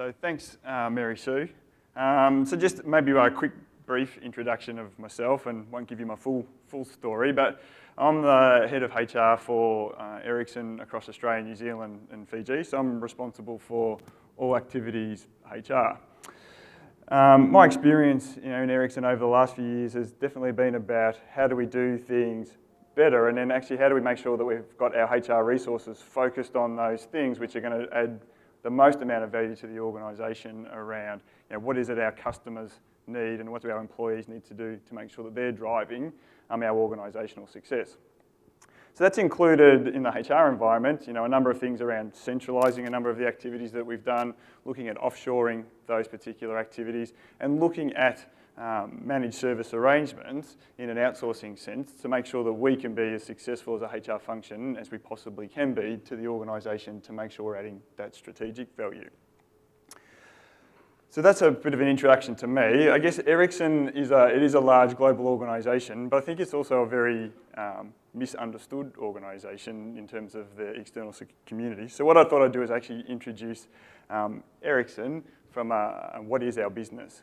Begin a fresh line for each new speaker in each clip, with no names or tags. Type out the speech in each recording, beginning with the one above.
So thanks, Mary Sue. So just maybe a quick, brief introduction of myself, and won't give you my full story, but I'm the head of HR for Ericsson across Australia, New Zealand and Fiji, so I'm responsible for all activities HR. My experience in Ericsson over the last few years has definitely been about how do we do things better, and then actually how do we make sure that we've got our HR resources focused on those things which are going to add the most amount of value to the organisation around what is it our customers need and what do our employees need to do to make sure that they're driving our organisational success. So that's included in the HR environment, a number of things around centralising a number of the activities that we've done, looking at offshoring those particular activities, and looking at managed service arrangements in an outsourcing sense to make sure that we can be as successful as a HR function as we possibly can be to the organisation to make sure we're adding that strategic value. So that's a bit of an introduction to me. I guess Ericsson is a large global organisation, but I think it's also a very misunderstood organisation in terms of the external community. So what I thought I'd do is actually introduce Ericsson from what is our business.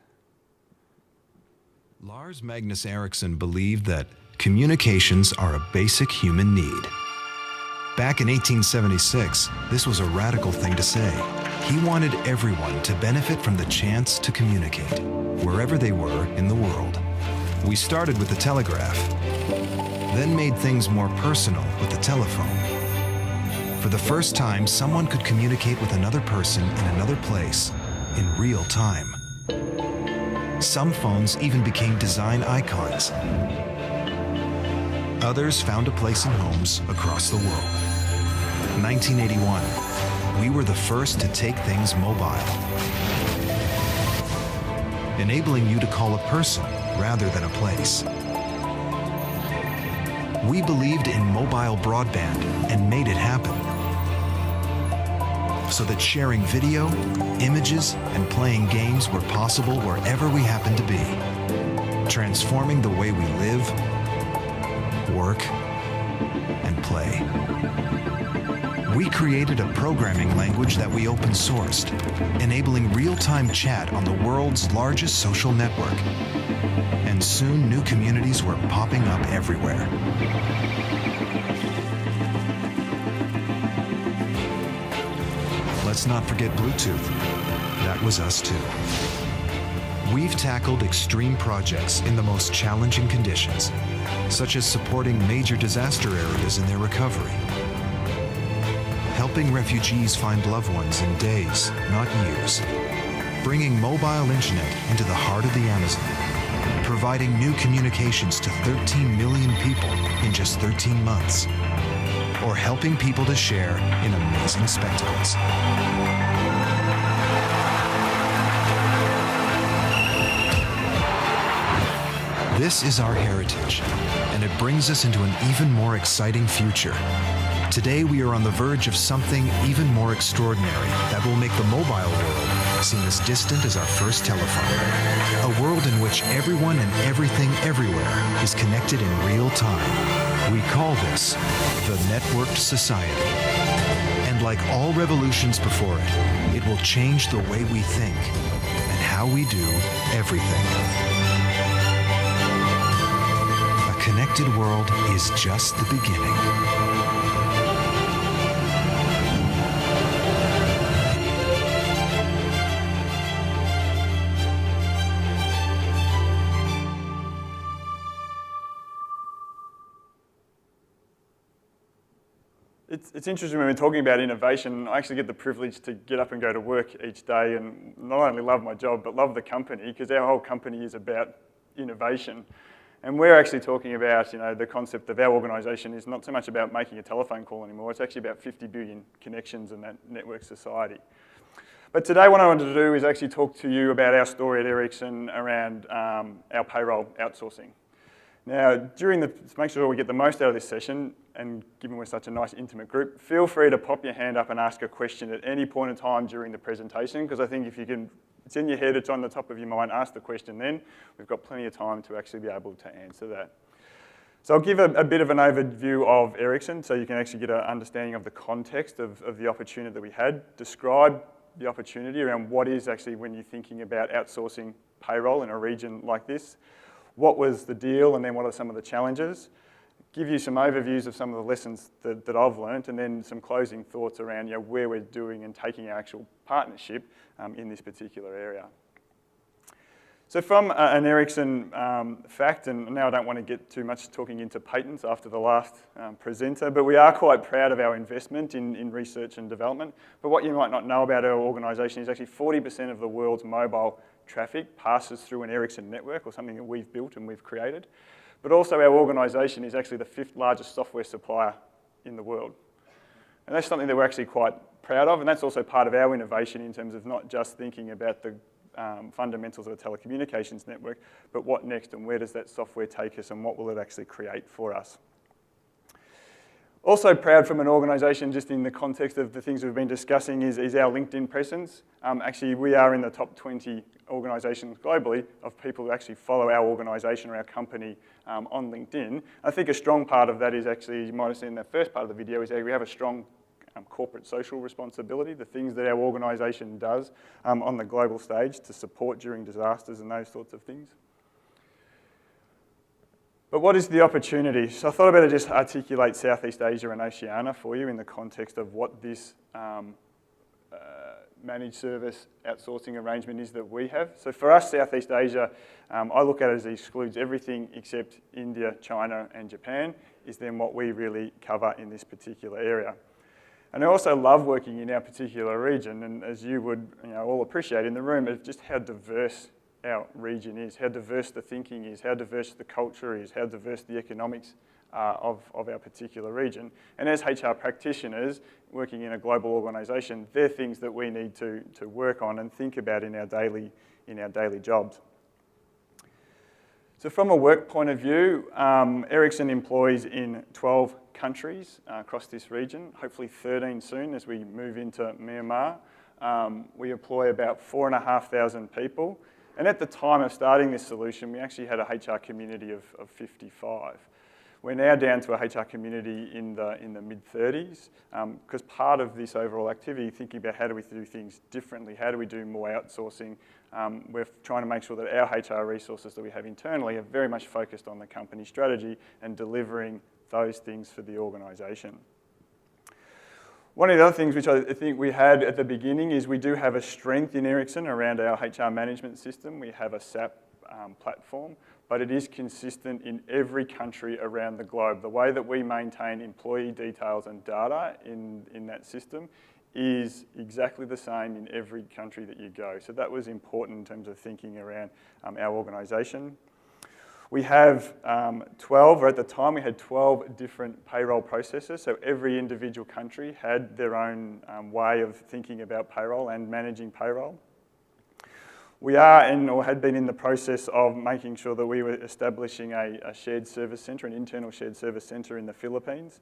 Lars Magnus Ericsson believed that communications are a basic human need. Back in 1876, this was a radical thing to say. He wanted everyone to benefit from the chance to communicate, wherever they were in the world. We started with the telegraph, then made things more personal with the telephone. For the first time, someone could communicate with another person in another place in real time. Some phones even became design icons. Others found a place in homes across the world. 1981, we were the first to take things mobile, enabling you to call a person rather than a place. We believed in mobile broadband and made it happen, so that sharing video, images, and playing games were possible wherever we happened to be, transforming the way we live, work, and play. We created a programming language that we open-sourced, enabling real-time chat on the world's largest social network. And soon new communities were popping up everywhere. Let's not forget Bluetooth. That was us too. We've tackled extreme projects in the most challenging conditions, such as supporting major disaster areas in their recovery, helping refugees find loved ones in days, not years, bringing mobile internet into the heart of the Amazon, providing new communications to 13 million people in just 13 months, or helping people to share in amazing spectacles. This is our heritage, and it brings us into an even more exciting future. Today we are on the verge of something even more extraordinary that will make the mobile world seem as distant as our first telephone. A world in which everyone and everything everywhere is connected in real time. We call this the networked society. And like all revolutions before it, it will change the way we think and how we do everything. A connected world is just the beginning.
It's interesting when we're talking about innovation. I actually get the privilege to get up and go to work each day and not only love my job, but love the company, because our whole company is about innovation. And we're actually talking about, the concept of our organisation is not so much about making a telephone call anymore. It's actually about 50 billion connections in that network society. But today what I wanted to do is actually talk to you about our story at Ericsson around our payroll outsourcing. Now, to make sure we get the most out of this session, and given we're such a nice intimate group, feel free to pop your hand up and ask a question at any point in time during the presentation, because I think if you can, it's in your head, it's on the top of your mind, ask the question then. We've got plenty of time to actually be able to answer that. So I'll give a bit of an overview of Ericsson so you can actually get an understanding of the context of the opportunity that we had, describe the opportunity around what is actually when you're thinking about outsourcing payroll in a region like this. What was the deal, and then what are some of the challenges? Give you some overviews of some of the lessons that I've learned, and then some closing thoughts around where we're doing and taking our actual partnership in this particular area. So from an Ericsson fact, and now I don't want to get too much talking into patents after the last presenter, but we are quite proud of our investment in research and development. But what you might not know about our organisation is actually 40% of the world's mobile traffic passes through an Ericsson network, or something that we've built and we've created. But also our organisation is actually the 5th largest software supplier in the world. And that's something that we're actually quite proud of, and that's also part of our innovation in terms of not just thinking about the fundamentals of a telecommunications network, but what next, and where does that software take us, and what will it actually create for us. Also proud from an organisation, just in the context of the things we've been discussing, is our LinkedIn presence. Actually, we are in the top 20 organisations globally of people who actually follow our organisation or our company on LinkedIn. I think a strong part of that is actually, you might have seen in that first part of the video, is that we have a strong corporate social responsibility, the things that our organisation does on the global stage to support during disasters and those sorts of things. But what is the opportunity? So I thought I'd better just articulate Southeast Asia and Oceania for you in the context of what this managed service outsourcing arrangement is that we have. So for us, Southeast Asia, I look at it as it excludes everything except India, China and Japan, is then what we really cover in this particular area. And I also love working in our particular region, and as you would all appreciate in the room, of just how diverse our region is, how diverse the thinking is, how diverse the culture is, how diverse the economics of our particular region. And as HR practitioners working in a global organisation, they're things that we need to work on and think about in our daily jobs. So from a work point of view, Ericsson employs in 12 countries across this region, hopefully 13 soon as we move into Myanmar. We employ about 4,500 people. And at the time of starting this solution, we actually had a HR community of 55. We're now down to a HR community in the mid-30s, because part of this overall activity, thinking about how do we do things differently, how do we do more outsourcing, we're trying to make sure that our HR resources that we have internally are very much focused on the company strategy and delivering those things for the organisation. One of the other things which I think we had at the beginning is we do have a strength in Ericsson around our HR management system. We have a SAP platform, but it is consistent in every country around the globe. The way that we maintain employee details and data in that system is exactly the same in every country that you go. So that was important in terms of thinking around our organisation. We have 12, or at the time we had 12 different payroll processes, so every individual country had their own way of thinking about payroll and managing payroll. We are in, or had been in the process of making sure that we were establishing a shared service centre, an internal shared service centre in the Philippines.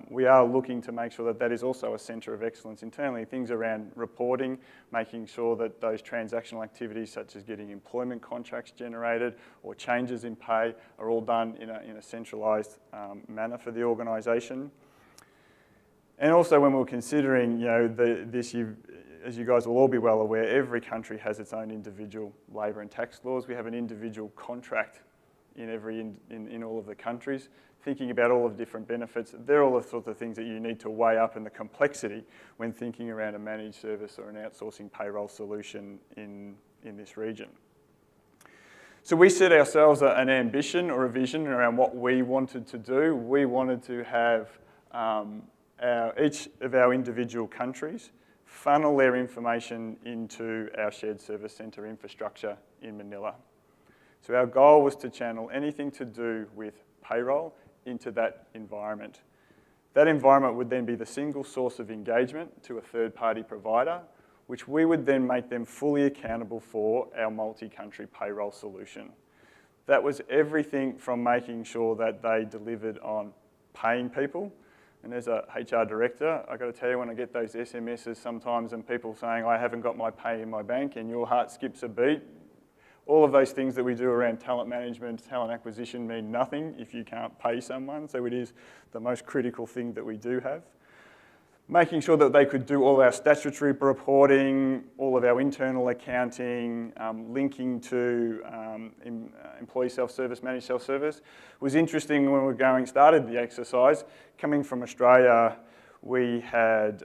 We are looking to make sure that that is also a centre of excellence internally, things around reporting, making sure that those transactional activities such as getting employment contracts generated or changes in pay are all done in a centralised manner for the organisation. And also when we're considering as you guys will all be well aware, every country has its own individual labour and tax laws. We have an individual contract in all of the countries, thinking about all of the different benefits. They're all the sorts of things that you need to weigh up in the complexity when thinking around a managed service or an outsourcing payroll solution in this region. So we set ourselves an ambition or a vision around what we wanted to do. We wanted to have each of our individual countries funnel their information into our shared service centre infrastructure in Manila. So our goal was to channel anything to do with payroll into that environment. That environment would then be the single source of engagement to a third-party provider, which we would then make them fully accountable for our multi-country payroll solution. That was everything from making sure that they delivered on paying people. And as a HR director, I've got to tell you, when I get those SMSs sometimes and people saying, I haven't got my pay in my bank, and your heart skips a beat, all of those things that we do around talent management, talent acquisition mean nothing if you can't pay someone. So it is the most critical thing that we do have. making sure that they could do all our statutory reporting, all of our internal accounting, linking to employee self-service, managed self-service. It was interesting when we started the exercise. Coming from Australia, we had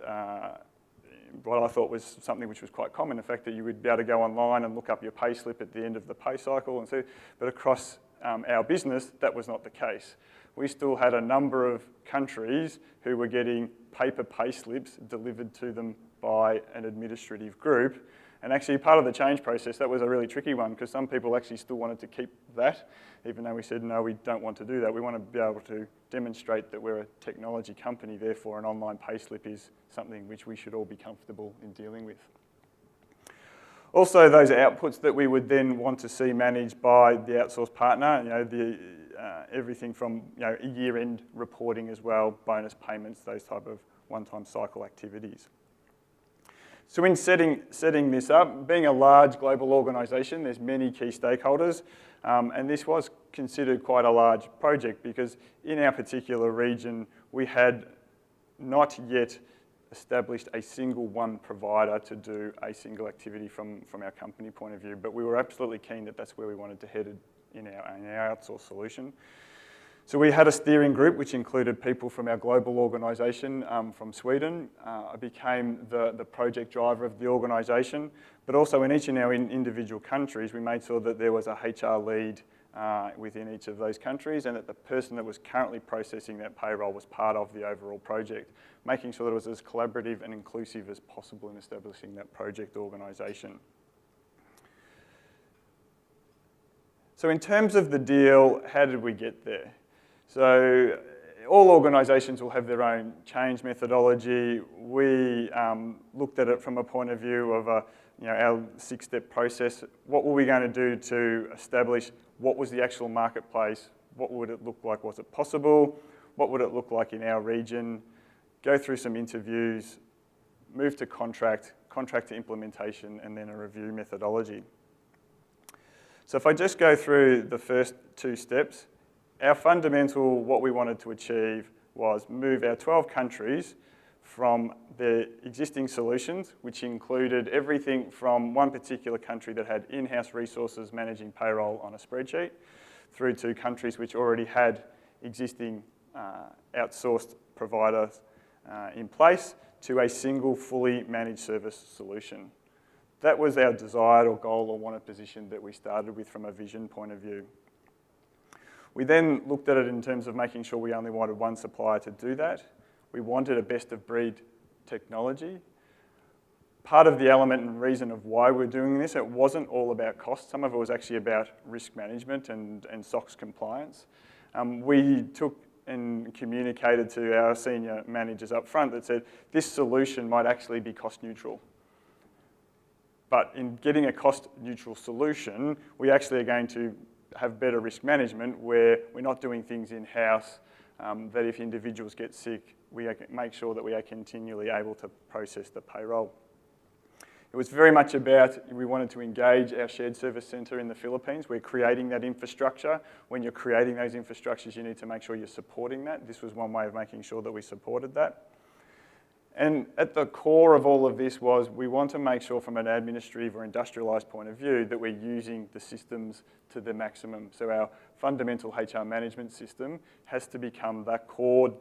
what I thought was something which was quite common, the fact that you would be able to go online and look up your pay slip at the end of the pay cycle and see, but across our business, that was not the case. We still had a number of countries who were getting paper pay slips delivered to them by an administrative group. And actually part of the change process, that was a really tricky one because some people actually still wanted to keep that, even though we said, no, we don't want to do that. We want to be able to demonstrate that we're a technology company, therefore an online pay slip is something which we should all be comfortable in dealing with. Also, those outputs that we would then want to see managed by the outsourced partner, everything from year-end reporting as well, bonus payments, those type of one-time cycle activities. So in setting this up, being a large global organisation, there's many key stakeholders, and this was considered quite a large project because in our particular region, we had not yet established a single one provider to do a single activity from our company point of view, but we were absolutely keen that that's where we wanted to head in our outsourced solution. So we had a steering group which included people from our global organisation from Sweden. I became the project driver of the organisation, but also in each of our individual countries, we made sure that there was a HR lead within each of those countries and that the person that was currently processing that payroll was part of the overall project, making sure that it was as collaborative and inclusive as possible in establishing that project organisation. So in terms of the deal, how did we get there? So all organisations will have their own change methodology. We looked at it from a point of view of our 6-step process. What were we going to do to establish what was the actual marketplace? What would it look like? Was it possible? What would it look like in our region? Go through some interviews, move to contract to implementation, and then a review methodology. So if I just go through the first 2 steps, our fundamental, what we wanted to achieve was move our 12 countries from their existing solutions, which included everything from one particular country that had in-house resources managing payroll on a spreadsheet, through to countries which already had existing outsourced providers in place, to a single fully managed service solution. That was our desired or goal or wanted position that we started with from a vision point of view. We then looked at it in terms of making sure we only wanted one supplier to do that. We wanted a best-of-breed technology. Part of the element and reason of why we're doing this, it wasn't all about cost. Some of it was actually about risk management and SOX compliance. We took and communicated to our senior managers up front that said, this solution might actually be cost neutral. But in getting a cost neutral solution, we actually are going to have better risk management where we're not doing things in-house, that if individuals get sick, we make sure that we are continually able to process the payroll. It was very much about, we wanted to engage our shared service centre in the Philippines. We're creating that infrastructure. When you're creating those infrastructures, you need to make sure you're supporting that. This was one way of making sure that we supported that. And at the core of all of this was we want to make sure from an administrative or industrialised point of view that we're using the systems to the maximum. So our fundamental HR management system has to become that core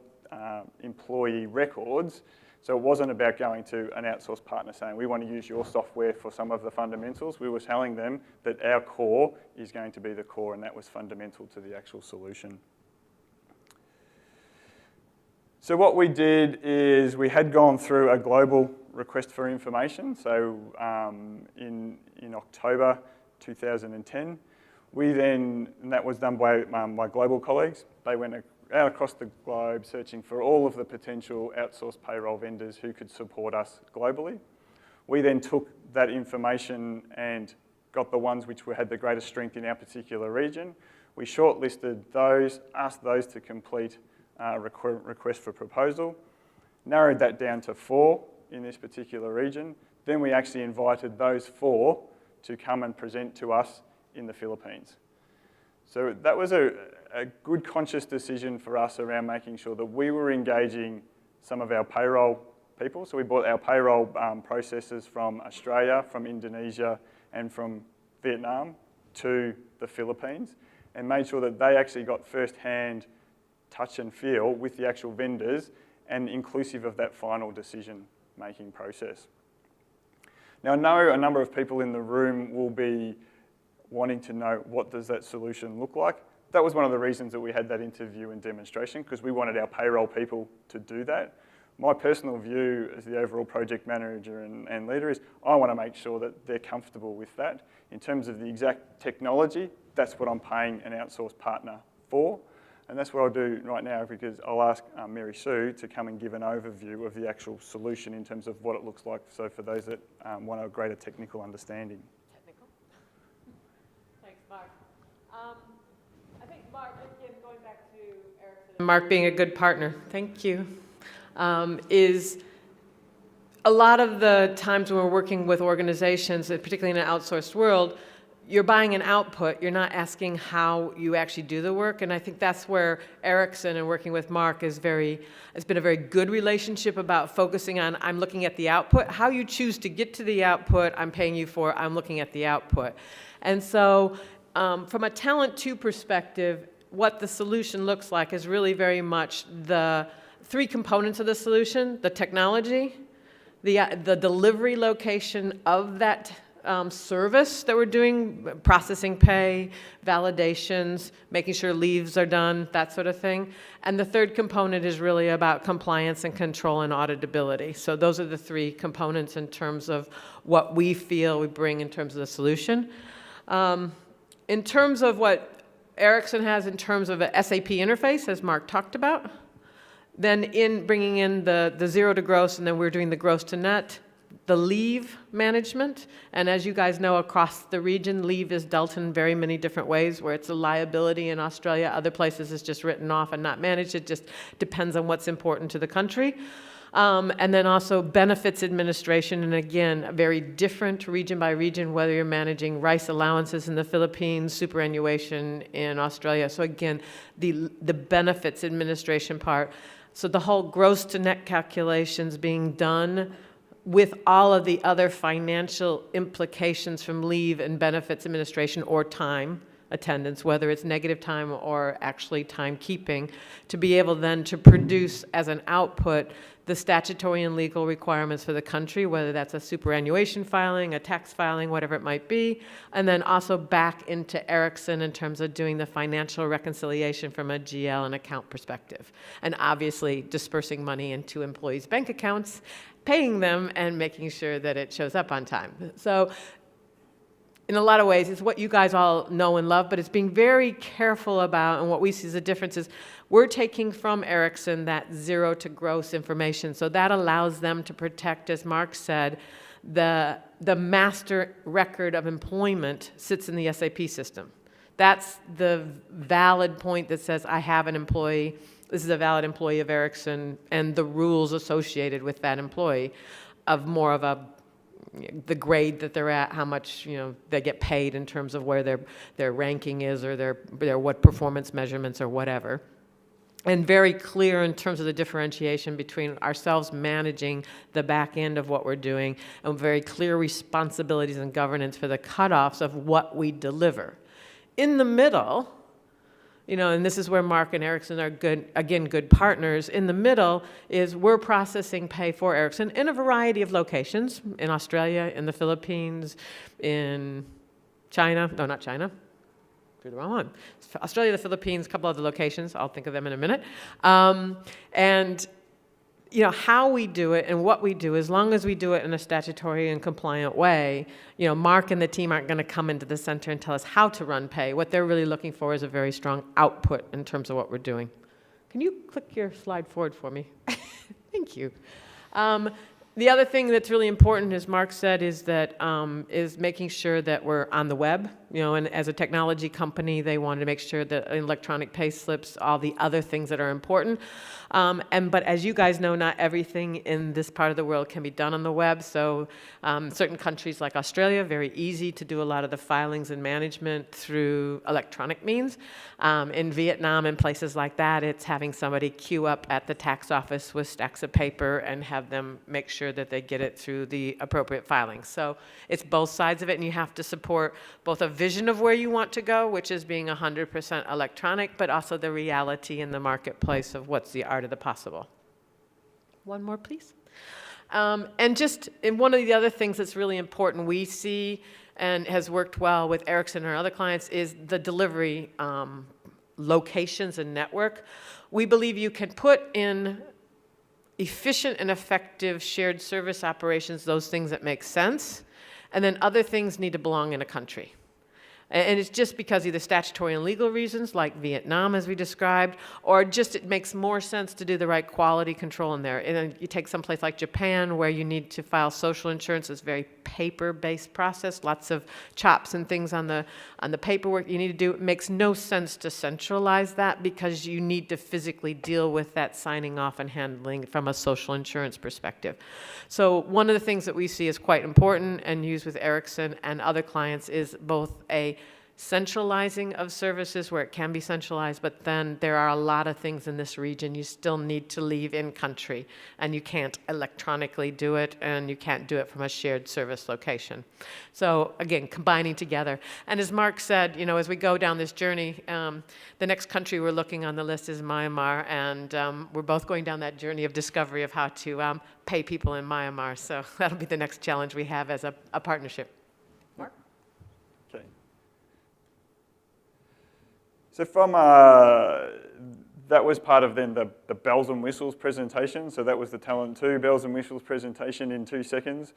employee records. So it wasn't about going to an outsourced partner saying, we want to use your software for some of the fundamentals. We were telling them that our core is going to be the core, and that was fundamental to the actual solution. So what we did is we had gone through a global request for information. So in October 2010, and that was done by my global colleagues. They went out across the globe searching for all of the potential outsourced payroll vendors who could support us globally. We then took that information and got the ones which had the greatest strength in our particular region. We shortlisted those, asked those to complete request for proposal, narrowed that down to 4 in this particular region. Then we actually invited those 4 to come and present to us in the Philippines. So that was a good conscious decision for us around making sure that we were engaging some of our payroll people. So we brought our payroll processors from Australia, from Indonesia, and from Vietnam to the Philippines, and made sure that they actually got first-hand touch and feel with the actual vendors and inclusive of that final decision-making process. Now, I know a number of people in the room will be wanting to know, what does that solution look like? That was one of the reasons that we had that interview and demonstration, because we wanted our payroll people to do that. My personal view as the overall project manager and leader is I want to make sure that they're comfortable with that. In terms of the exact technology, that's what I'm paying an outsourced partner for. And that's what I'll do right now, because I'll ask Mary Sue to come and give an overview of the actual solution in terms of what it looks like. So for those that want a greater technical understanding.
Technical? Thanks, Mark. I think Mark, again, going back to Erickson. Mark being a good partner, thank you, is a lot of the times when we're working with organizations, particularly in an outsourced world, you're buying an output, you're not asking how you actually do the work, and I think that's where Erickson and working with Mark it's been a very good relationship about focusing on, I'm looking at the output, how you choose to get to the output, I'm paying you for, I'm looking at the output. And so from a Talent 2 perspective, what the solution looks like is really very much the three components of the solution: the technology, the delivery location of that service that we're doing, processing pay, validations, making sure leaves are done, that sort of thing. And the third component is really about compliance and control and auditability. So those are the three components in terms of what we feel we bring in terms of the solution. In terms of what Erickson has in terms of a SAP interface, as Mark talked about, then in bringing in the zero to gross, and then we're doing the gross to net, the leave management, and as you guys know, across the region, leave is dealt in very many different ways, where it's a liability in Australia, other places it's just written off and not managed. It just depends on what's important to the country. And then also benefits administration, and again, very different region by region, whether you're managing rice allowances in the Philippines, superannuation in Australia. So again, the benefits administration part. So the whole gross to net calculations being done with all of the other financial implications from leave and benefits administration or time attendance, whether it's negative time or actually timekeeping, to be able then to produce as an output the statutory and legal requirements for the country, whether that's a superannuation filing, a tax filing, whatever it might be, and then also back into Erickson in terms of doing the financial reconciliation from a GL and account perspective. And obviously dispersing money into employees' bank accounts, paying them, and making sure that it shows up on time. So in a lot of ways, it's what you guys all know and love, but it's being very careful about, and what we see as a difference is we're taking from Erickson that zero to gross information. So that allows them to protect, as Mark said, the master record of employment sits in the SAP system. That's the valid point that says, I have an employee, this is a valid employee of Erickson, and the rules associated with that employee of more of the grade that they're at, how much they get paid in terms of where their ranking is, or their what performance measurements or whatever. And very clear in terms of the differentiation between ourselves managing the back end of what we're doing, and very clear responsibilities and governance for the cutoffs of what we deliver. In the middle, and this is where Mark and Erickson are good partners. In the middle is we're processing pay for Erickson in a variety of locations, in Australia, in the Philippines, in China, no, not China, threw the wrong one. Australia, the Philippines, a couple other locations, I'll think of them in a minute. And how we do it and what we do, as long as we do it in a statutory and compliant way, Mark and the team aren't going to come into the center and tell us how to run pay. What they're really looking for is a very strong output in terms of what we're doing. Can you click your slide forward for me? Thank you. The other thing that's really important, as Mark said, is that is making sure that we're on the web. and as a technology company, they wanted to make sure that electronic pay slips, all the other things that are important. But as you guys know, not everything in this part of the world can be done on the web. So certain countries like Australia, very easy to do a lot of the filings and management through electronic means. In Vietnam and places like that, it's having somebody queue up at the tax office with stacks of paper and have them make sure that they get it through the appropriate filings. So it's both sides of it, and you have to support both a vision of where you want to go, which is being 100% electronic, but also the reality in the marketplace of what's the art of the possible. One more, please. And one of the other things that's really important we see and has worked well with Ericsson and our other clients is the delivery locations and network. We believe you can put in efficient and effective shared service operations, those things that make sense, and then other things need to belong in a country. And it's just because either statutory and legal reasons, like Vietnam, as we described, or just it makes more sense to do the right quality control in there. And then you take someplace like Japan, where you need to file social insurance. It's a very paper-based process, lots of chops and things on the paperwork you need to do. It makes no sense to centralize that because you need to physically deal with that signing off and handling from a social insurance perspective. So one of the things that we see is quite important and use with Ericsson and other clients is both a centralizing of services where it can be centralized, but then there are a lot of things in this region you still need to leave in country, and you can't electronically do it, and you can't do it from a shared service location. So again, combining together. And as Mark said, as we go down this journey, the next country we're looking on the list is Myanmar, and we're both going down that journey of discovery of how to pay people in Myanmar. So that'll be the next challenge we have as a partnership. Mark?
Okay. So from that was part of then the bells and whistles presentation. So that was the Talent 2 bells and whistles presentation in 2 seconds.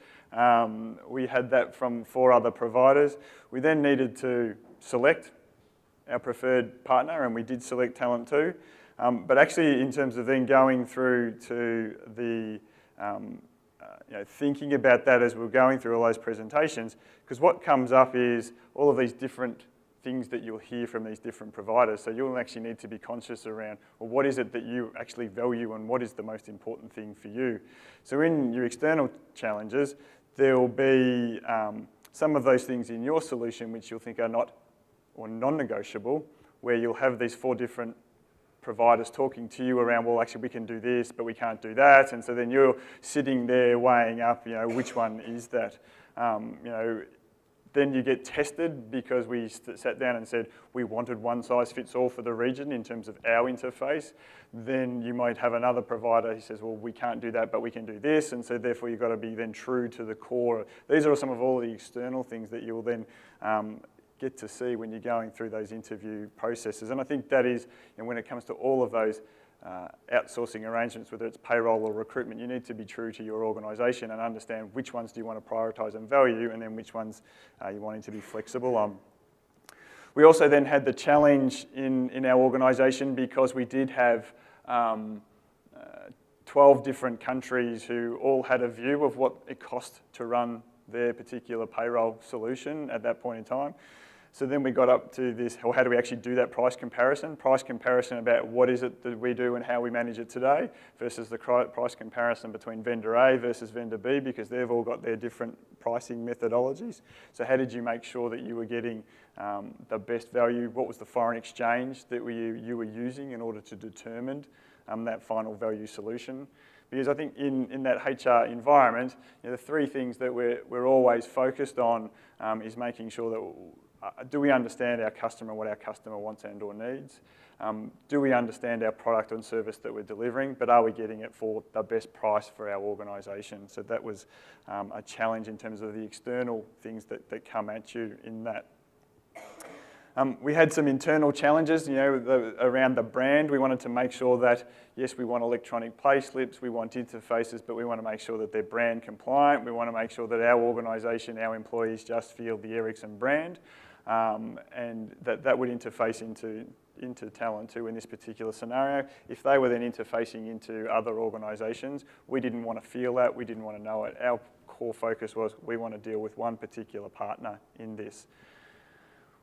We had that from 4 other providers. We then needed to select our preferred partner, and we did select Talent 2. But actually, in terms of then going through to the thinking about that as we're going through all those presentations, because what comes up is all of these different things that you'll hear from these different providers. So you'll actually need to be conscious around, well, what is it that you actually value and what is the most important thing for you? So in your external challenges, there'll be some of those things in your solution which you'll think are not or non-negotiable, where you'll have these 4 different providers talking to you around, well, actually we can do this, but we can't do that. And so then you're sitting there weighing up, which one is that? Then you get tested because we sat down and said we wanted one size fits all for the region in terms of our interface. Then you might have another provider who says, well, we can't do that, but we can do this. And so therefore you've got to be then true to the core. These are some of all the external things that you'll then get to see when you're going through those interview processes. And I think that is, when it comes to all of those outsourcing arrangements, whether it's payroll or recruitment, you need to be true to your organisation and understand which ones do you want to prioritise and value, and then which ones you're wanting to be flexible on. We also then had the challenge in our organisation, because we did have 12 different countries who all had a view of what it cost to run their particular payroll solution at that point in time. So then we got up to this, well, how do we actually do that price comparison? Price comparison about what is it that we do and how we manage it today versus the price comparison between vendor A versus vendor B, because they've all got their different pricing methodologies. So how did you make sure that you were getting the best value? What was the foreign exchange that you were using in order to determine that final value solution? Because I think in that HR environment, the 3 things that we're always focused on is making sure that do we understand our customer, what our customer wants and or needs? Do we understand our product and service that we're delivering, but are we getting it for the best price for our organisation? So that was a challenge in terms of the external things that come at you in that. We had some internal challenges, around the brand. We wanted to make sure that, yes, we want electronic pay slips, we want interfaces, but we want to make sure that they're brand compliant. We want to make sure that our organisation, our employees just feel the Ericsson brand, and that would interface into Talent 2 in this particular scenario. If they were then interfacing into other organisations, we didn't want to feel that, we didn't want to know it. Our core focus was we want to deal with one particular partner in this.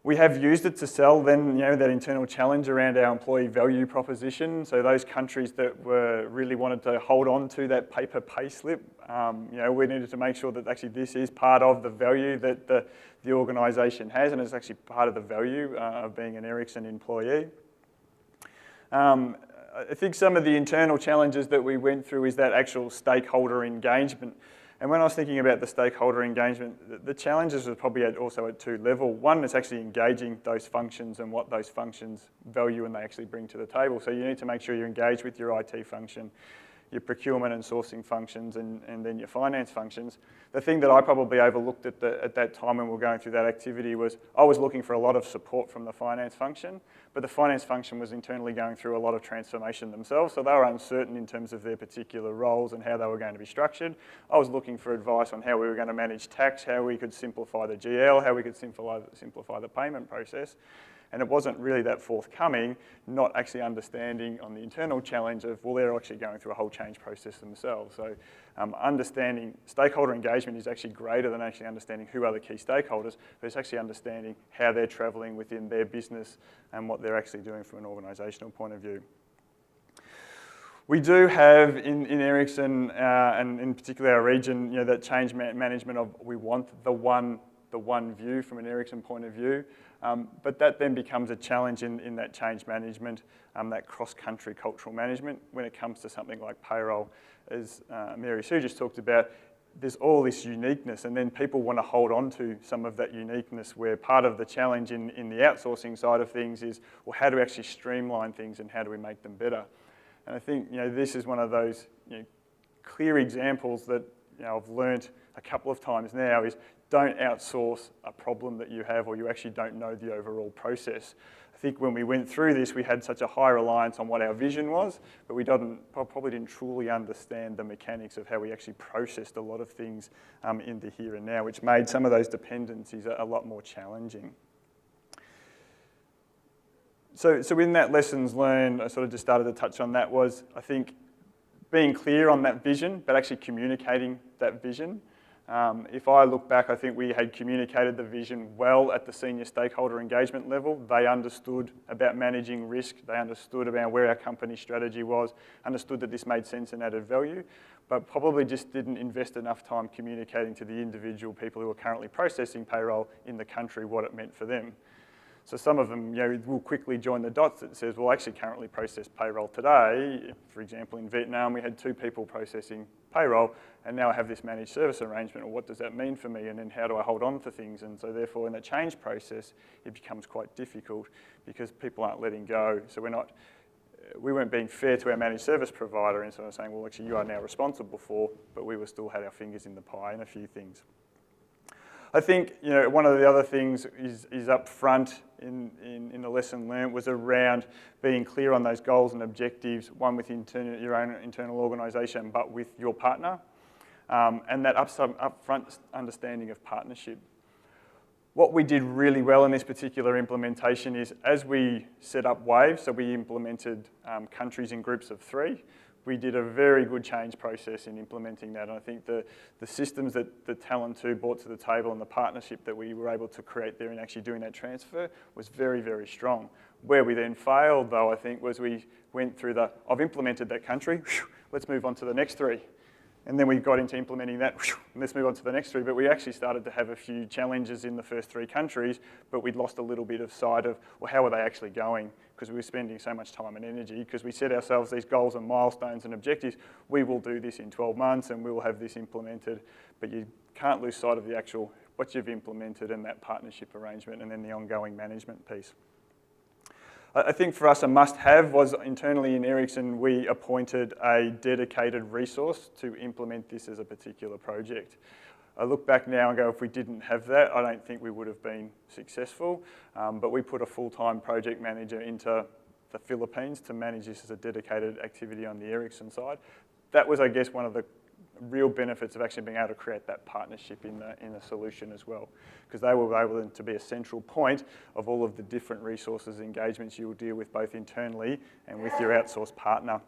We have used it to sell then, that internal challenge around our employee value proposition. So those countries that really wanted to hold on to that paper pay slip, we needed to make sure that actually this is part of the value that the organisation has, and it's actually part of the value of being an Ericsson employee. I think some of the internal challenges that we went through is that actual stakeholder engagement. And when I was thinking about the stakeholder engagement, the challenges were probably also at two levels. One is actually engaging those functions and what those functions value and they actually bring to the table. So you need to make sure you engage with your IT function, your procurement and sourcing functions, and then your finance functions. The thing that I probably overlooked at that time when we were going through that activity was I was looking for a lot of support from the finance function, but the finance function was internally going through a lot of transformation themselves, so they were uncertain in terms of their particular roles and how they were going to be structured. I was looking for advice on how we were going to manage tax, how we could simplify the GL, how we could simplify the payment process. And it wasn't really that forthcoming, not actually understanding on the internal challenge of, well, they're actually going through a whole change process themselves. So understanding stakeholder engagement is actually greater than actually understanding who are the key stakeholders, but it's actually understanding how they're travelling within their business and what they're actually doing from an organisational point of view. We do have in Ericsson, and in particular our region, that change management of we want the one view from an Ericsson point of view. But that then becomes a challenge in that change management, that cross-country cultural management when it comes to something like payroll. As Mary Sue just talked about, there's all this uniqueness, and then people want to hold on to some of that uniqueness, where part of the challenge in the outsourcing side of things is, well, how do we actually streamline things and how do we make them better? And I think this is one of those clear examples that I've learnt a couple of times now is don't outsource a problem that you have or you actually don't know the overall process. I think when we went through this, we had such a high reliance on what our vision was, but we probably didn't truly understand the mechanics of how we actually processed a lot of things in the here and now, which made some of those dependencies a lot more challenging. So in that lessons learned, I sort of just started to touch on that was, I think, being clear on that vision, but actually communicating that vision. If I look back, I think we had communicated the vision well at the senior stakeholder engagement level. They understood about managing risk. They understood about where our company strategy was, understood that this made sense and added value, but probably just didn't invest enough time communicating to the individual people who are currently processing payroll in the country what it meant for them. So some of them will quickly join the dots that says, well, I actually currently process payroll today. For example, in Vietnam, we had 2 people processing payroll, and now I have this managed service arrangement. Well, what does that mean for me? And then how do I hold on to things? And so therefore, in the change process, it becomes quite difficult because people aren't letting go. So we weren't being fair to our managed service provider and sort of saying, well, actually, you are now responsible for, but we still had our fingers in the pie in a few things. I think one of the other things is up front in the lesson learned was around being clear on those goals and objectives, one with your own internal organisation, but with your partner, and that upfront understanding of partnership. What we did really well in this particular implementation is as we set up waves, so we implemented countries in groups of 3, we did a very good change process in implementing that. And I think the systems that the Talent 2 brought to the table and the partnership that we were able to create there in actually doing that transfer was very, very strong. Where we then failed, though, I think, was we went through I've implemented that country, let's move on to the next 3. And then we got into implementing that, and let's move on to the next 3. But we actually started to have a few challenges in the first 3 countries, but we'd lost a little bit of sight of, well, how are they actually going? Because we were spending so much time and energy, because we set ourselves these goals and milestones and objectives. We will do this in 12 months and we will have this implemented, but you can't lose sight of the actual, what you've implemented and that partnership arrangement and then the ongoing management piece. I think for us a must-have was internally in Ericsson we appointed a dedicated resource to implement this as a particular project. I look back now and go, if we didn't have that, I don't think we would have been successful, but we put a full-time project manager into the Philippines to manage this as a dedicated activity on the Ericsson side. That was, I guess, one of the real benefits of actually being able to create that partnership in the solution as well, because they were able to be a central point of all of the different resources, engagements you will deal with both internally and with your outsourced partner.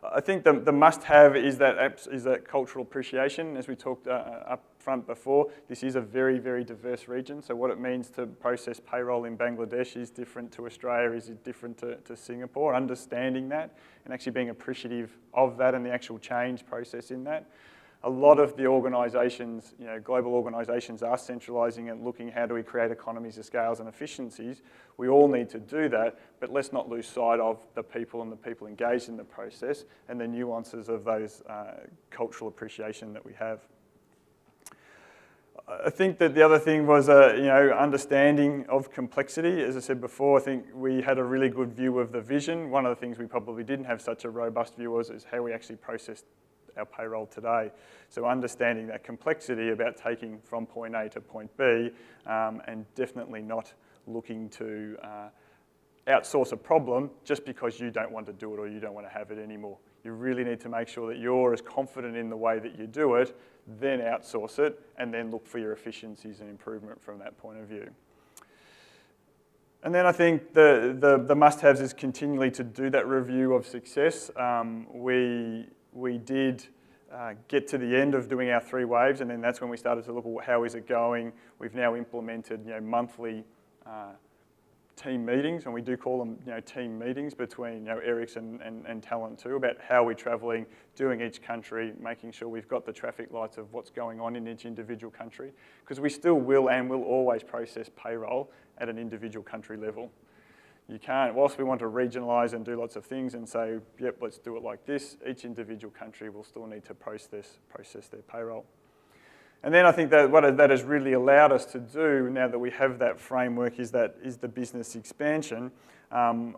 I think the must-have is that cultural appreciation, as we talked up front before, this is a very, very diverse region. So what it means to process payroll in Bangladesh is different to Australia, is different to Singapore. Understanding that and actually being appreciative of that and the actual change process in that. A lot of the organisations, global organisations are centralising and looking how do we create economies of scales and efficiencies. We all need to do that, but let's not lose sight of the people and the people engaged in the process and the nuances of those cultural appreciation that we have. I think that the other thing was, understanding of complexity. As I said before, I think we had a really good view of the vision. One of the things we probably didn't have such a robust view is how we actually processed our payroll today. So understanding that complexity about taking from point A to point B and definitely not looking to outsource a problem just because you don't want to do it or you don't want to have it anymore. You really need to make sure that you're as confident in the way that you do it, then outsource it, and then look for your efficiencies and improvement from that point of view. And then I think the must-haves is continually to do that review of success. We did get to the end of doing our 3 waves, and then that's when we started to look at how is it going. We've now implemented monthly team meetings, and we do call them team meetings between Ericsson and Talent too, about how we're travelling, doing each country, making sure we've got the traffic lights of what's going on in each individual country, because we still will and will always process payroll at an individual country level. You can't, whilst we want to regionalise and do lots of things and say, yep, let's do it like this, each individual country will still need to process their payroll. And then I think that what that has really allowed us to do, now that we have that framework, is the business expansion,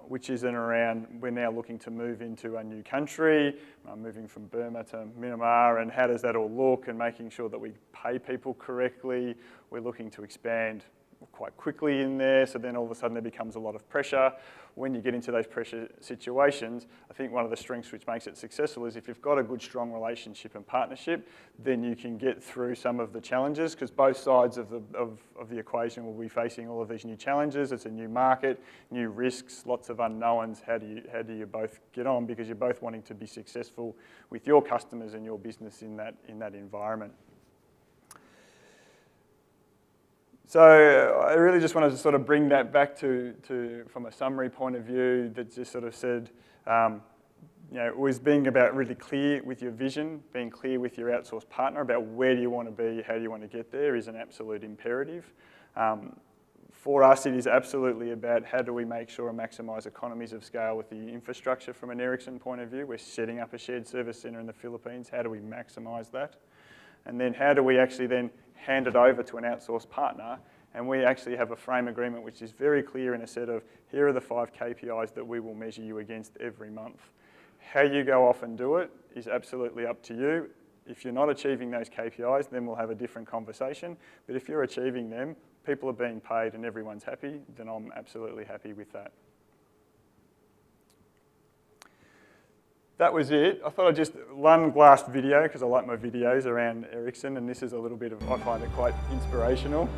which is in around, we're now looking to move into a new country, moving from Burma to Myanmar, and how does that all look, and making sure that we pay people correctly. We're looking to expand quite quickly in there, so then all of a sudden there becomes a lot of pressure. When you get into those pressure situations, I think one of the strengths which makes it successful is if you've got a good, strong relationship and partnership, then you can get through some of the challenges, because both sides of the equation will be facing all of these new challenges. It's a new market, new risks, lots of unknowns. How do you both get on, because you're both wanting to be successful with your customers and your business in that environment. So I really just wanted to sort of bring that back to from a summary point of view, that just sort of said, it was being about really clear with your vision, being clear with your outsourced partner about where do you want to be, how do you want to get there is an absolute imperative. For us, it is absolutely about how do we make sure and maximise economies of scale with the infrastructure from an Ericsson point of view. We're setting up a shared service centre in the Philippines. How do we maximise that? And then how do we actually then hand it over to an outsourced partner, and we actually have a frame agreement which is very clear in a set of, here are the 5 KPIs that we will measure you against every month. How you go off and do it is absolutely up to you. If you're not achieving those KPIs, then we'll have a different conversation. But if you're achieving them, people are being paid and everyone's happy, then I'm absolutely happy with that. That was it. I thought I'd just one last video, because I like my videos around Ericsson, and this is a little bit of, I find it quite inspirational.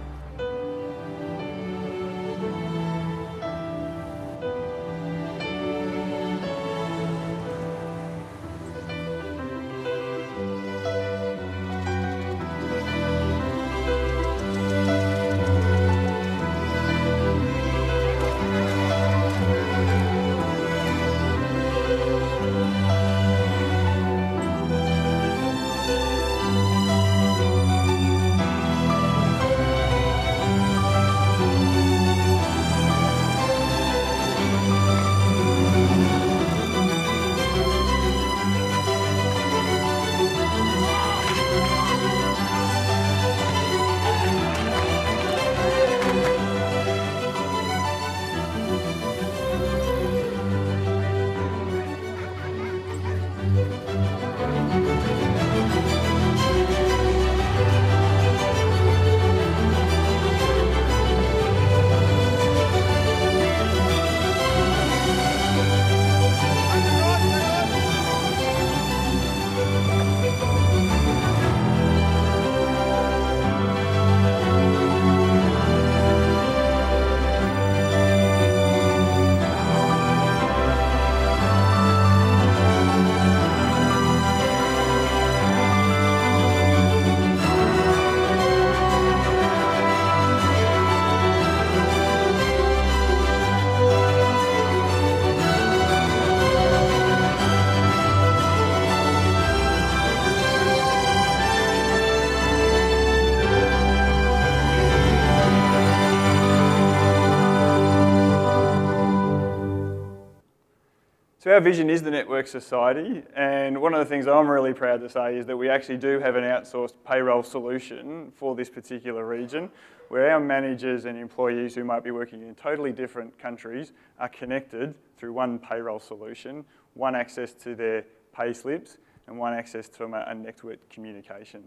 our vision is the network society, and one of the things I'm really proud to say is that we actually do have an outsourced payroll solution for this particular region, where our managers and employees who might be working in totally different countries are connected through one payroll solution, one access to their pay slips, and one access to a network communication.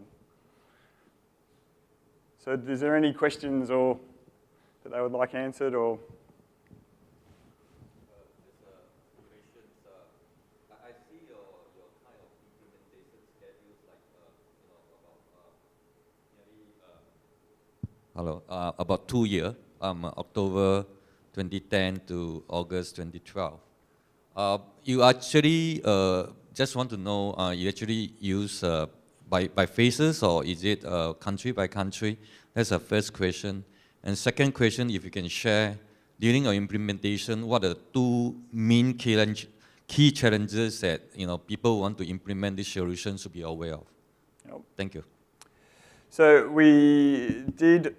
So is there any questions or that they would like answered, or?
I see your kind of implementation schedules like about 2 years, October 2010 to August 2012. You actually just want to know, you actually use by phases, or is it country by country? That's the first question. And second question, if you can share, during your implementation, what are the two main key challenges that people want to implement these solutions to be aware of?
Yep.
Thank you.
So we did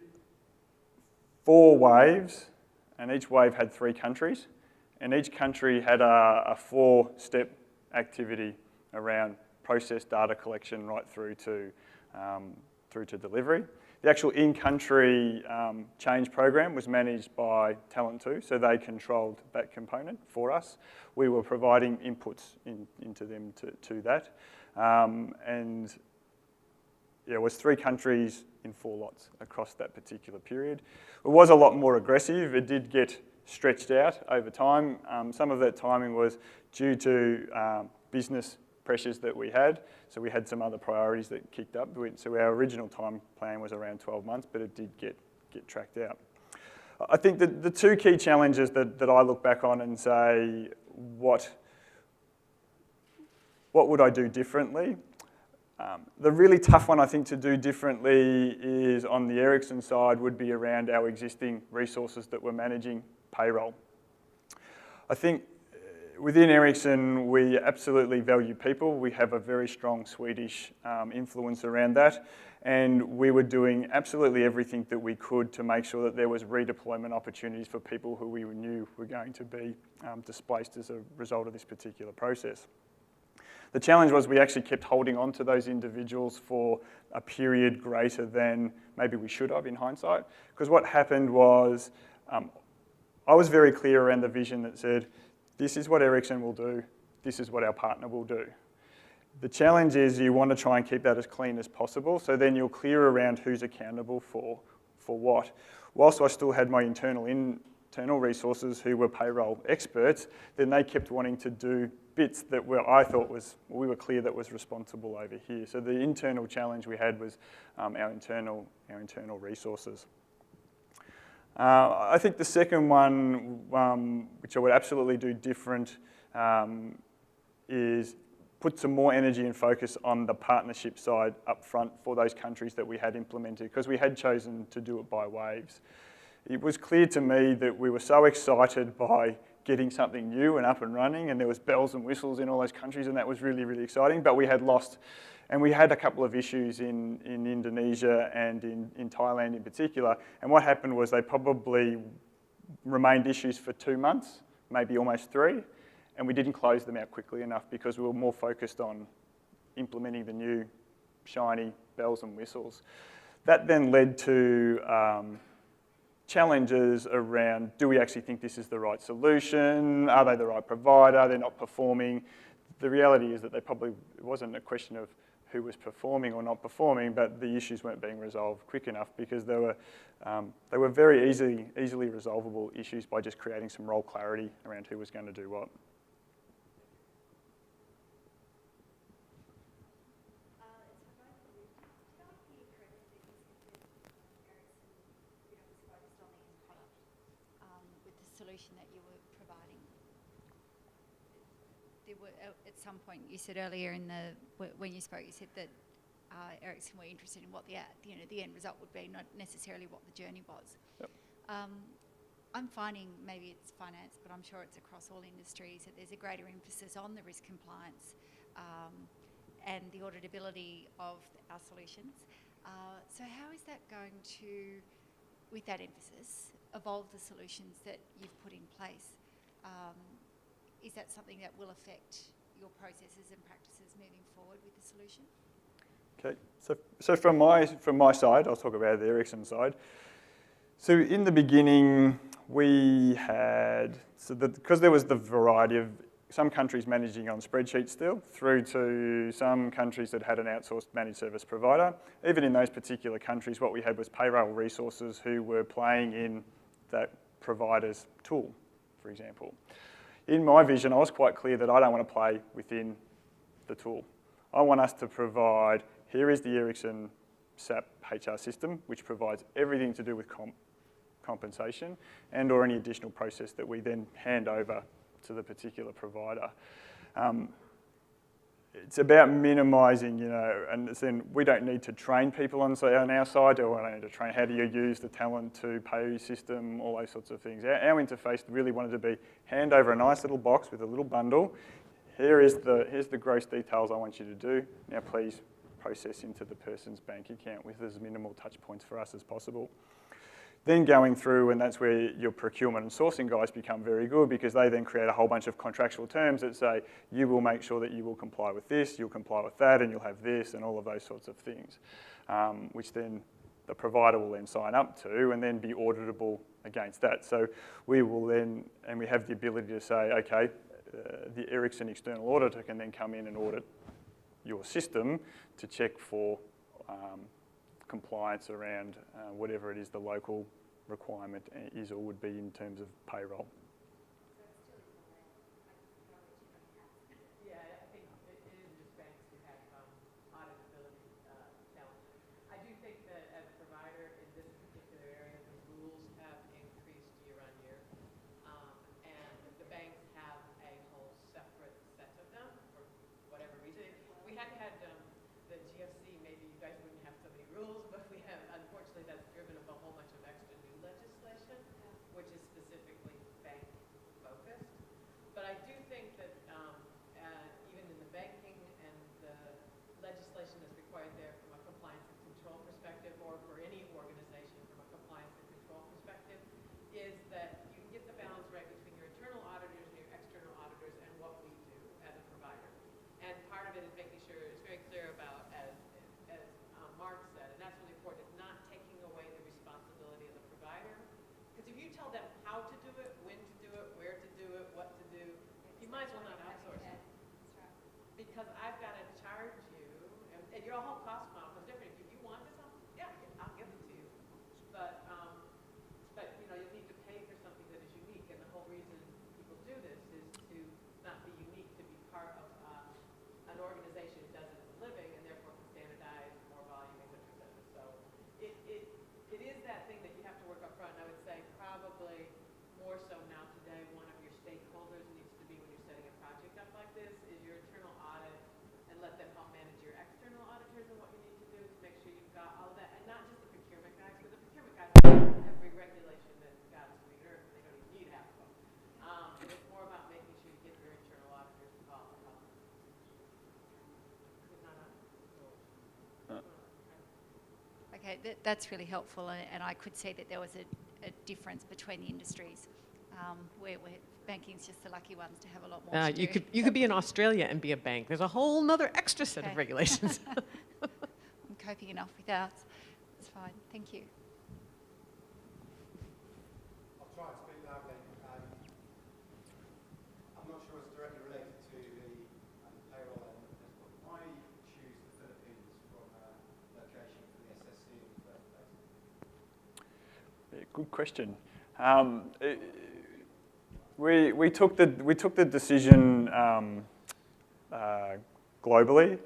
4 waves, and each wave had 3 countries, and each country had a 4-step activity around process data collection right through to delivery. The actual in-country change program was managed by Talent 2, so they controlled that component for us. We were providing inputs into them to that. And yeah, it was 3 countries in 4 lots across that particular period. It was a lot more aggressive. It did get stretched out over time. Some of that timing was due to business pressures that we had. So we had some other priorities that kicked up. So our original time plan was around 12 months, but it did get tracked out. I think that the 2 key challenges that I look back on and say, what would I do differently? The really tough one, I think, to do differently is on the Ericsson side would be around our existing resources that we're managing payroll. I think within Ericsson, we absolutely value people. We have a very strong Swedish influence around that, and we were doing absolutely everything that we could to make sure that there was redeployment opportunities for people who we knew were going to be displaced as a result of this particular process. The challenge was we actually kept holding on to those individuals for a period greater than maybe we should have in hindsight, because what happened was I was very clear around the vision that said, this is what Ericsson will do, this is what our partner will do. The challenge is you want to try and keep that as clean as possible, so then you're clear around who's accountable for what. Whilst I still had my internal resources who were payroll experts, then they kept wanting to do bits that I thought we were clear that was responsible over here. So the internal challenge we had was our internal resources. I think the second one, which I would absolutely do different, is put some more energy and focus on the partnership side up front for those countries that we had implemented, because we had chosen to do it by waves. It was clear to me that we were so excited by getting something new and up and running, and there was bells and whistles in all those countries, and that was really, really exciting, but we had lost. And we had a couple of issues in Indonesia and in Thailand in particular. And what happened was they probably remained issues for 2 months, maybe almost 3. And we didn't close them out quickly enough because we were more focused on implementing the new shiny bells and whistles. That then led to challenges around, do we actually think this is the right solution? Are they the right provider? They're not performing. The reality is that it wasn't a question of who was performing or not performing, but the issues weren't being resolved quick enough because they were very easily resolvable issues by just creating some role clarity around who was going to do what.
Solution that you were providing. There were, at some point, you said earlier when you spoke, you said that Ericsson were interested in what the end result would be, not necessarily what the journey was.
Yep.
I'm finding, maybe it's finance, but I'm sure it's across all industries, that there's a greater emphasis on the risk compliance and the auditability of our solutions. So how is that going to, with that emphasis, evolve the solutions that you've put in place? is that something that will affect your processes and practices moving forward with the solution?
Okay, so from my side, I'll talk about the Ericsson side. So in the beginning, we had, because there was the variety of some countries managing on spreadsheets still, through to some countries that had an outsourced managed service provider. Even in those particular countries, what we had was payroll resources who were playing in that provider's tool, for example. In my vision, I was quite clear that I don't want to play within the tool. I want us to provide, here is the Ericsson SAP HR system, which provides everything to do with compensation and or any additional process that we then hand over to the particular provider. It's about minimising, and then we don't need to train people on our side, or we don't need to train how do you use the talent to pay system, all those sorts of things. Our interface really wanted to be hand over a nice little box with a little bundle. Here's the gross details I want you to do. Now please process into the person's bank account with as minimal touch points for us as possible. Then going through, and that's where your procurement and sourcing guys become very good, because they then create a whole bunch of contractual terms that say, you will make sure that you will comply with this, you'll comply with that, and you'll have this, and all of those sorts of things, which then the provider will then sign up to and then be auditable against that. So we will then, and we have the ability to say, okay, the Ericsson external auditor can then come in and audit your system to check for compliance around whatever it is the local requirement is or would be in terms of payroll.
Yeah, I think it is just banks who have auditability challenges. I do think that as a provider in this particular area, the rules have increased year on year, and the banks have a whole separate set of them for whatever reason. We hadn't had the GFC, maybe you guys wouldn't have so many rules, but we have, unfortunately, that's driven up a whole bunch of extra new legislation, which is specifically bank focused. But I do think that even in the banking and the legislation that's required there from a compliance and control perspective, or for any organization from a compliance and control perspective, is that you get the balance right between your internal auditors and your external auditors and what we do as a provider. And part of it is making sure it's very clear about, as Mark said, and that's really important, is not taking away the responsibility of the provider. Because if you tell them how to do it, when to do it, where to do it, what to do, you might as well not outsource it. Because I've got to charge you, and your whole cost model is different. If you want this, yeah, I'll give it to you. But you'll need to pay for something that is unique. And the whole reason people do this is to not be unique, to be part of an organization who does it for a living and therefore can standardize more volume, et cetera, et cetera. So it is that thing that you have to work up front. And I would say probably more so now today, one of your stakeholders needs to be, when you're setting a project up like this, is your internal audit, and let them help manage your external auditors and what you need to do to make sure you've got all of that. And not just the procurement guys, because the procurement guys have every regulation that God has made earth, and they don't even need half of them. And it's more about making sure you get your internal auditors involved to help.
Okay, that's really helpful, and I could see that there was a difference between the industries, where banking's just the lucky ones to have a lot more to do.
You could be in Australia and be a bank. There's a whole other extra set of regulations.
I'm coping enough without. It's fine. Thank you.
I'll try and speak loudly. I'm not sure it's directly related to the payroll element of this, but why choose the Philippines from a location for the SSC in the first place?
Yeah, good question. We took the decision globally,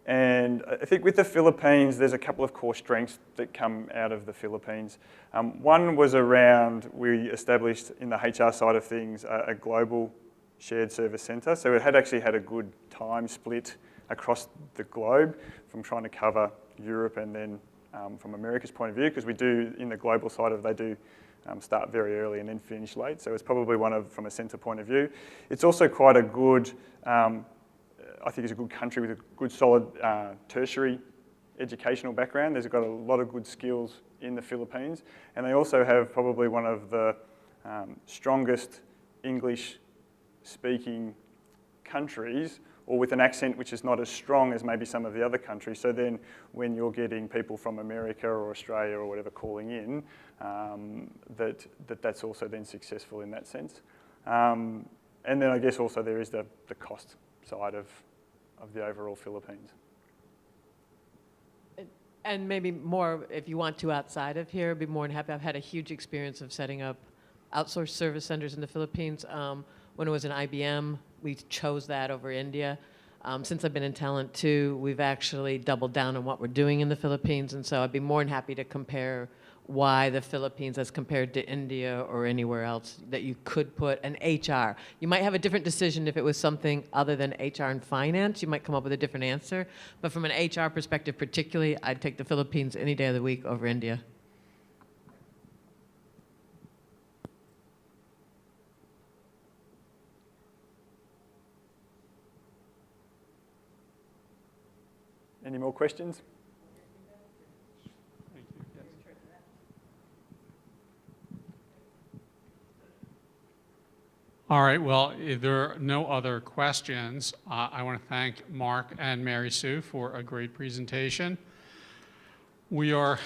and I think with the Philippines, there's a couple of core strengths that come out of the Philippines. One was around, we established in the HR side of things a global shared service centre, so it had actually had a good time split across the globe from trying to cover Europe and then from America's point of view, because we do, in the global side of, they do start very early and then finish late. So it's probably one of, from a centre point of view. It's also quite a good, I think it's a good country with a good solid tertiary educational background. There's got a lot of good skills in the Philippines. And they also have probably one of the strongest English speaking countries, or with an accent which is not as strong as maybe some of the other countries. So then when you're getting people from America or Australia or whatever calling in, that's also then successful in that sense. And then I guess also there is the cost side of the overall Philippines.
And maybe more, if you want to outside of here, I'd be more than happy. I've had a huge experience of setting up outsourced service centers in the Philippines. When it was an IBM, we chose that over India. Since I've been in talent too, we've actually doubled down on what we're doing in the Philippines, and so I'd be more than happy to compare why the Philippines as compared to India or anywhere else that you could put an HR. You might have a different decision if it was something other than HR and finance. You might come up with a different answer, but from an HR perspective particularly, I'd take the Philippines any day of the week over India.
Any more questions?
Thank you. Yes. All right, well, if there are no other questions, I want to thank Mark and Mary Sue for a great presentation. We are